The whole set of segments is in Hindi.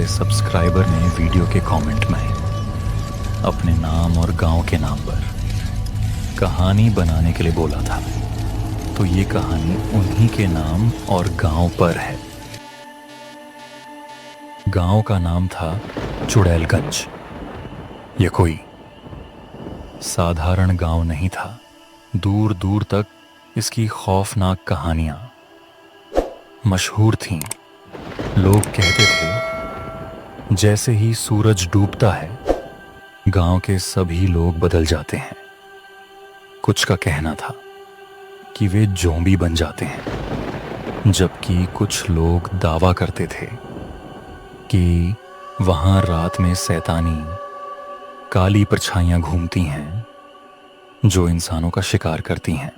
सब्सक्राइबर ने वीडियो के कमेंट में अपने नाम और गांव के नाम पर कहानी बनाने के लिए बोला था, तो ये कहानी उन्हीं के नाम और गांव पर है। गांव का नाम था चुड़ैलगंज। यह कोई साधारण गांव नहीं था। दूर दूर तक इसकी खौफनाक कहानियां मशहूर थीं। लोग कहते थे जैसे ही सूरज डूबता है गांव के सभी लोग बदल जाते हैं। कुछ का कहना था कि वे ज़ॉम्बी बन जाते हैं, जबकि कुछ लोग दावा करते थे कि वहां रात में शैतानी काली परछाइयां घूमती हैं जो इंसानों का शिकार करती हैं।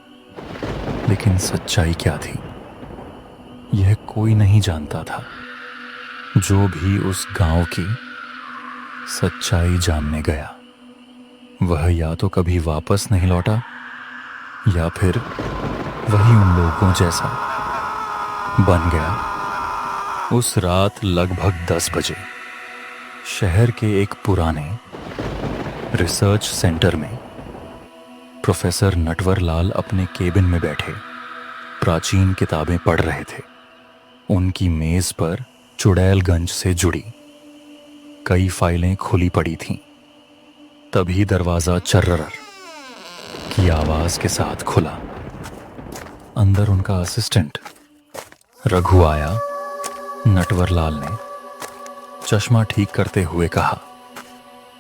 लेकिन सच्चाई क्या थी यह कोई नहीं जानता था। जो भी उस गांव की सच्चाई जानने गया वह या तो कभी वापस नहीं लौटा या फिर वही उन लोगों जैसा बन गया। उस रात लगभग 10 बजे शहर के एक पुराने रिसर्च सेंटर में प्रोफेसर नटवरलाल अपने केबिन में बैठे प्राचीन किताबें पढ़ रहे थे। उनकी मेज पर चुड़ैलगंज से जुड़ी कई फाइलें खुली पड़ी थीं। तभी दरवाजा चर्रर की आवाज के साथ खुला। अंदर उनका असिस्टेंट रघु आया। नटवरलाल ने चश्मा ठीक करते हुए कहा,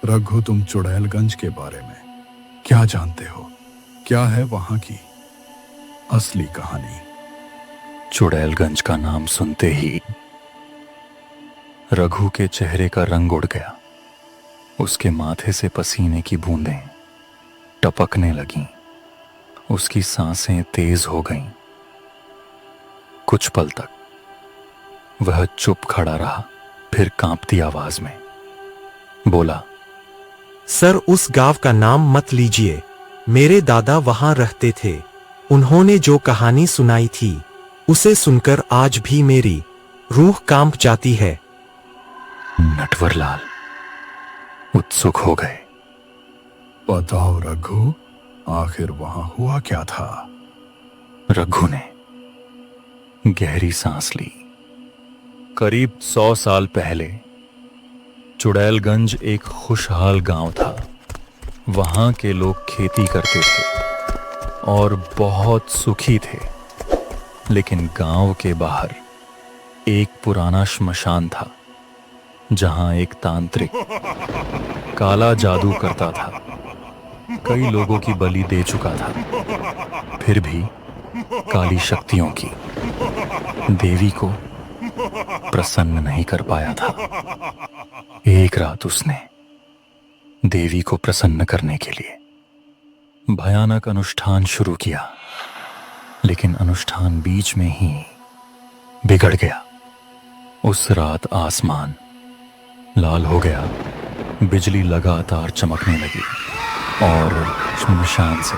रघु, तुम चुड़ैलगंज के बारे में क्या जानते हो? क्या है वहां की असली कहानी? चुड़ैलगंज का नाम सुनते ही रघु के चेहरे का रंग उड़ गया। उसके माथे से पसीने की बूंदें टपकने लगीं। उसकी सांसें तेज हो गईं। कुछ पल तक वह चुप खड़ा रहा, फिर कांपती आवाज में बोला, सर, उस गांव का नाम मत लीजिए। मेरे दादा वहां रहते थे। उन्होंने जो कहानी सुनाई थी उसे सुनकर आज भी मेरी रूह कांप जाती है। नटवरलाल उत्सुक हो गए। बताओ रघु, आखिर वहां हुआ क्या था? रघु ने गहरी सांस ली। करीब 100 साल पहले चुड़ैलगंज एक खुशहाल गांव था। वहां के लोग खेती करते थे और बहुत सुखी थे। लेकिन गांव के बाहर एक पुराना श्मशान था जहां एक तांत्रिक काला जादू करता था। कई लोगों की बलि दे चुका था, फिर भी काली शक्तियों की देवी को प्रसन्न नहीं कर पाया था। एक रात उसने देवी को प्रसन्न करने के लिए भयानक अनुष्ठान शुरू किया, लेकिन अनुष्ठान बीच में ही बिगड़ गया। उस रात आसमान लाल हो गया, बिजली लगातार चमकने लगी और श्मशान से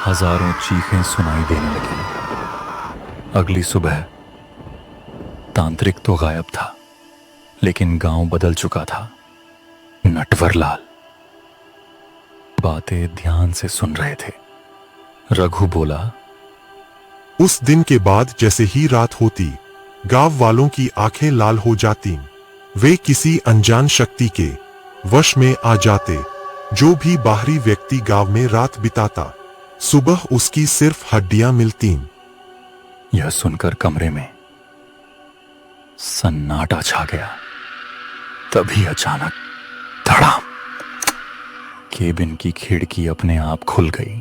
हजारों चीखें सुनाई देने लगी। अगली सुबह तांत्रिक तो गायब था, लेकिन गांव बदल चुका था। नटवरलाल बातें ध्यान से सुन रहे थे। रघु बोला, उस दिन के बाद जैसे ही रात होती गांव वालों की आंखें लाल हो जाती। वे किसी अनजान शक्ति के वश में आ जाते। जो भी बाहरी व्यक्ति गांव में रात बिताता सुबह उसकी सिर्फ हड्डियां मिलती। यह सुनकर कमरे में सन्नाटा छा गया। तभी अचानक धड़ाम, केबिन की खिड़की अपने आप खुल गई।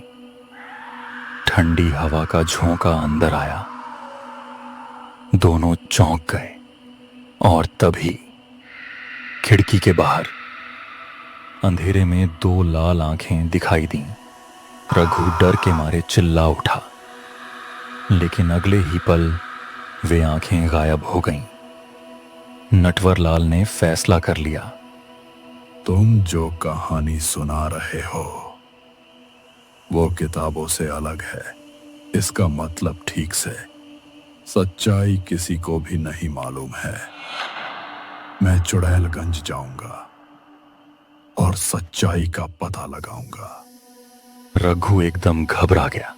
ठंडी हवा का झोंका अंदर आया। दोनों चौंक गए और तभी खिड़की के बाहर अंधेरे में 2 लाल आंखें दिखाई दीं। रघु डर के मारे चिल्ला उठा, लेकिन अगले ही पल वे आंखें गायब हो गईं। नटवरलाल ने फैसला कर लिया, तुम जो कहानी सुना रहे हो वो किताबों से अलग है। इसका मतलब ठीक से सच्चाई किसी को भी नहीं मालूम है। मैं चुड़ैलगंज जाऊंगा और सच्चाई का पता लगाऊंगा। रघु एकदम घबरा गया।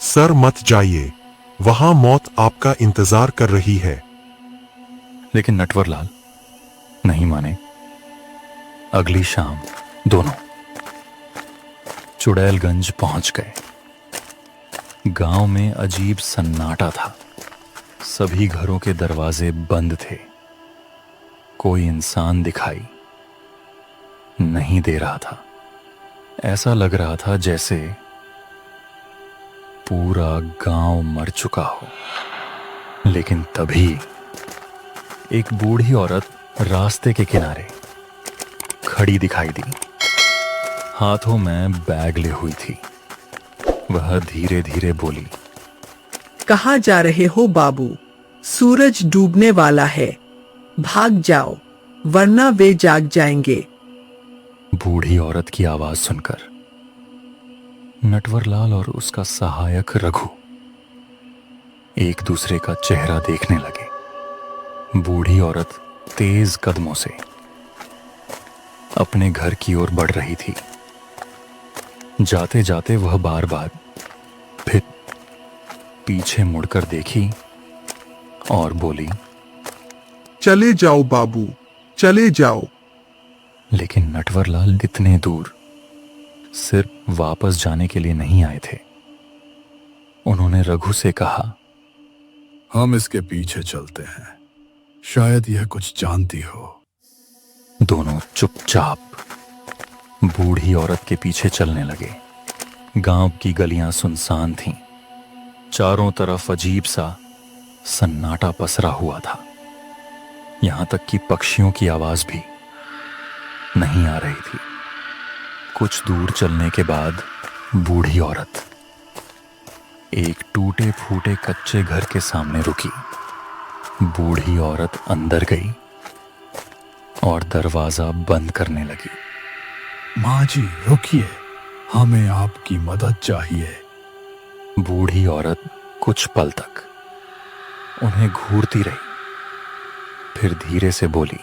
सर मत जाइए, वहां मौत आपका इंतजार कर रही है। लेकिन नटवरलाल नहीं माने। अगली शाम दोनों चुड़ैलगंज पहुंच गए। गांव में अजीब सन्नाटा था। सभी घरों के दरवाजे बंद थे। कोई इंसान दिखाई नहीं दे रहा था। ऐसा लग रहा था जैसे पूरा गांव मर चुका हो। लेकिन तभी एक बूढ़ी औरत रास्ते के किनारे खड़ी दिखाई दी। हाथों में बैग ले हुई थी। वह धीरे धीरे बोली, कहाँ जा रहे हो बाबू? सूरज डूबने वाला है, भाग जाओ वरना वे जाग जाएंगे। बूढ़ी औरत की आवाज सुनकर नटवरलाल और उसका सहायक रघु एक दूसरे का चेहरा देखने लगे। बूढ़ी औरत तेज कदमों से अपने घर की ओर बढ़ रही थी। जाते जाते वह बार बार फिर पीछे मुड़कर देखी और बोली, चले जाओ बाबू, चले जाओ। लेकिन नटवरलाल इतने दूर सिर्फ वापस जाने के लिए नहीं आए थे। उन्होंने रघु से कहा, हम इसके पीछे चलते हैं, शायद यह कुछ जानती हो। दोनों चुपचाप बूढ़ी औरत के पीछे चलने लगे। गांव की गलियां सुनसान थीं। चारों तरफ अजीब सा सन्नाटा पसरा हुआ था। यहां तक कि पक्षियों की आवाज भी नहीं आ रही थी। कुछ दूर चलने के बाद बूढ़ी औरत एक टूटे फूटे कच्चे घर के सामने रुकी। बूढ़ी औरत अंदर गई और दरवाजा बंद करने लगी। माँ जी रुकिए, हमें आपकी मदद चाहिए। बूढ़ी औरत कुछ पल तक उन्हें घूरती रही, फिर धीरे से बोली,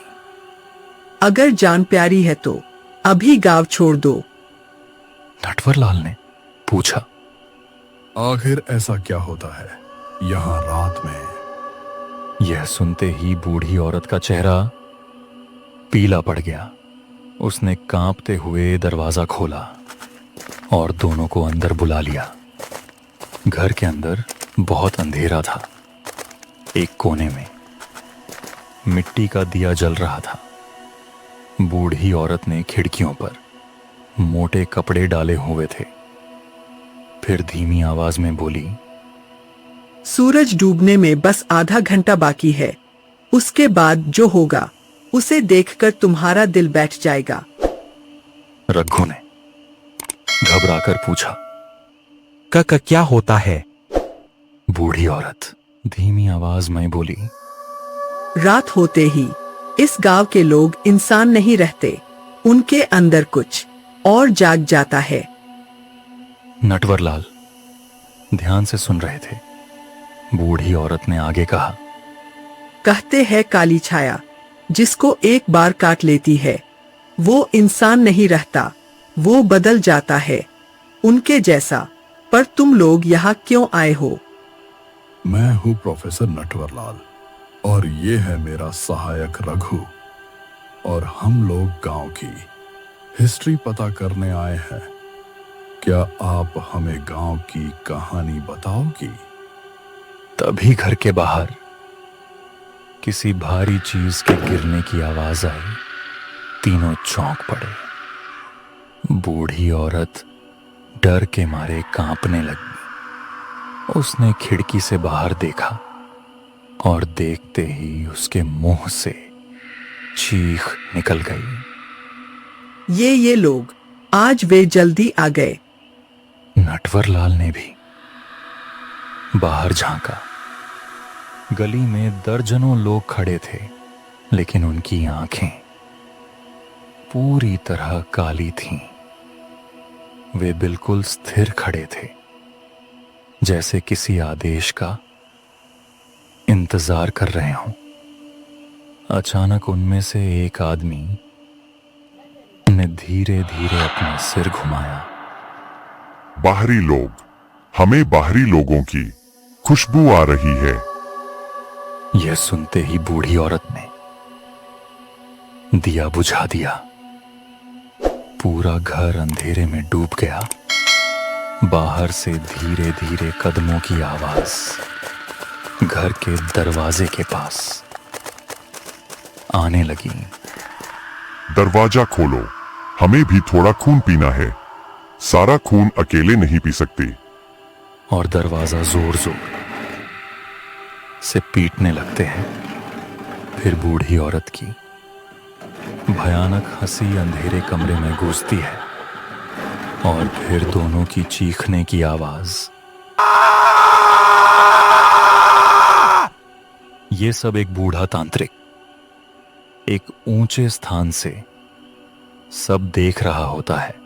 अगर जान प्यारी है तो अभी गांव छोड़ दो। नटवरलाल ने पूछा, आखिर ऐसा क्या होता है यहाँ रात में? यह सुनते ही बूढ़ी औरत का चेहरा पीला पड़ गया। उसने कांपते हुए दरवाजा खोला और दोनों को अंदर बुला लिया। घर के अंदर बहुत अंधेरा था। एक कोने में मिट्टी का दिया जल रहा था। बूढ़ी औरत ने खिड़कियों पर मोटे कपड़े डाले हुए थे। फिर धीमी आवाज में बोली, सूरज डूबने में बस आधा घंटा बाकी है। उसके बाद जो होगा उसे देखकर तुम्हारा दिल बैठ जाएगा। रघु ने घबराकर पूछा, का क्या होता है? बूढ़ी औरत धीमी आवाज में बोली, रात होते ही इस गांव के लोग इंसान नहीं रहते। उनके अंदर कुछ और जाग जाता है। नटवरलाल ध्यान से सुन रहे थे। बूढ़ी औरत ने आगे कहा, कहते हैं काली छाया जिसको एक बार काट लेती है वो इंसान नहीं रहता, वो बदल जाता है उनके जैसा। पर तुम लोग यहाँ क्यों आए हो? मैं हूँ प्रोफेसर नटवरलाल और ये है मेरा सहायक रघु, और हम लोग गांव की हिस्ट्री पता करने आए हैं। क्या आप हमें गांव की कहानी बताओगी? तभी घर के बाहर किसी भारी चीज के गिरने की आवाज आई। तीनों चौंक पड़े। बूढ़ी औरत डर के मारे कांपने लगी। उसने खिड़की से बाहर देखा और देखते ही उसके मुंह से चीख निकल गई। ये लोग आज वे जल्दी आ गए। नटवरलाल ने भी बाहर झांका। गली में दर्जनों लोग खड़े थे, लेकिन उनकी आंखें पूरी तरह काली थीं। वे बिल्कुल स्थिर खड़े थे, जैसे किसी आदेश का इंतजार कर रहे हों। अचानक उनमें से एक आदमी ने धीरे धीरे अपना सिर घुमाया। बाहरी लोग, हमें बाहरी लोगों की खुशबू आ रही है। यह सुनते ही बूढ़ी औरत ने दिया बुझा दिया। पूरा घर अंधेरे में डूब गया। बाहर से धीरे धीरे कदमों की आवाज घर के दरवाजे के पास आने लगी। दरवाजा खोलो, हमें भी थोड़ा खून पीना है। सारा खून अकेले नहीं पी सकते। और दरवाजा जोर जोर से पीटने लगते हैं। फिर बूढ़ी औरत की भयानक हंसी अंधेरे कमरे में गूंजती है और फिर दोनों की चीखने की आवाज। ये सब एक बूढ़ा तांत्रिक एक ऊंचे स्थान से सब देख रहा होता है।